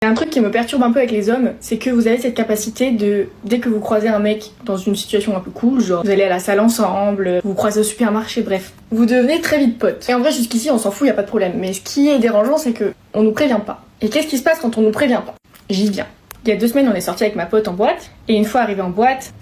Un truc qui me perturbe un peu avec les hommes, c'est que vous avez cette capacité de, dès que vous croisez un mec dans une situation un peu cool, genre vous allez à la salle ensemble, vous croisez au supermarché, bref, vous devenez très vite potes. Et en vrai jusqu'ici on s'en fout, y a pas de problème. Mais ce qui est dérangeant, c'est que on nous prévient pas. Et qu'est-ce qui se passe quand on nous prévient pas? J'y viens. Il y a 2 semaines, on est sorti avec ma pote en boîte, et une fois arrivée en boîte,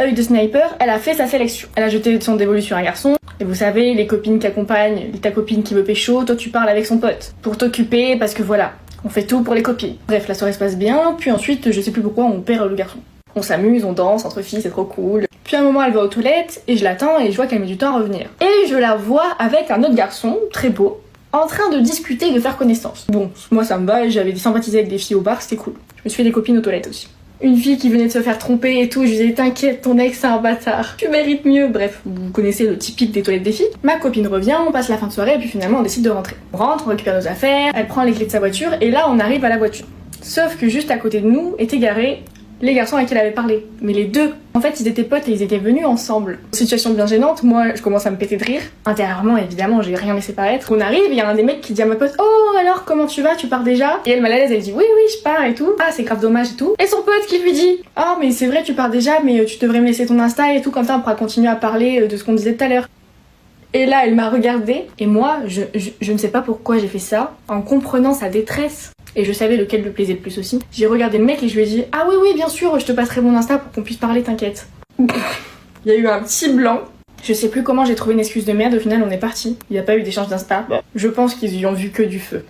œil de sniper, elle a fait sa sélection. Elle a jeté son dévolu sur un garçon, et vous savez, les copines qui accompagnent, ta copine qui veut pécho, toi tu parles avec son pote. Pour t'occuper, parce que voilà, on fait tout pour les copines. Bref, la soirée se passe bien, puis ensuite, je sais plus pourquoi, on perd le garçon. On s'amuse, on danse entre filles, c'est trop cool. Puis à un moment, elle va aux toilettes, et je l'attends, et je vois qu'elle met du temps à revenir. Et je la vois avec un autre garçon, très beau, en train de discuter et de faire connaissance. Bon, moi ça me va, j'avais sympathisé avec des filles au bar, c'était cool. Je me suis fait des copines aux toilettes aussi. Une fille qui venait de se faire tromper et tout, je lui disais t'inquiète, ton ex c'est un bâtard, tu mérites mieux. Bref, vous connaissez le typique des toilettes des filles. Ma copine revient, on passe la fin de soirée et puis finalement on décide de rentrer. On rentre, on récupère nos affaires, elle prend les clés de sa voiture et là on arrive à la voiture. Sauf que juste à côté de nous étaient garés les garçons avec qui elle avait parlé. Mais les deux, en fait, ils étaient potes et ils étaient venus ensemble. Situation bien gênante, moi, je commence à me péter de rire. Intérieurement, évidemment, j'ai rien laissé paraître. On arrive, il y a un des mecs qui dit à ma pote « Oh, alors, comment tu vas? Tu pars déjà ?» Et elle, mal à l'aise, elle dit « Oui, oui, je pars et tout. Ah, c'est grave dommage et tout. » Et son pote qui lui dit « Oh, mais c'est vrai, tu pars déjà, mais tu devrais me laisser ton Insta et tout, comme ça on pourra continuer à parler de ce qu'on disait tout à l'heure. » Et là, elle m'a regardée, et moi, je ne sais pas pourquoi j'ai fait ça, en comprenant sa détresse. Et je savais lequel lui plaisait le plus aussi. J'ai regardé le mec et je lui ai dit « Ah oui, oui, bien sûr, je te passerai mon Insta pour qu'on puisse parler, t'inquiète. » Il y a eu un petit blanc. Je sais plus comment j'ai trouvé une excuse de merde, au final on est parti. Il n'y a pas eu d'échange d'Insta. Je pense qu'ils y ont vu que du feu.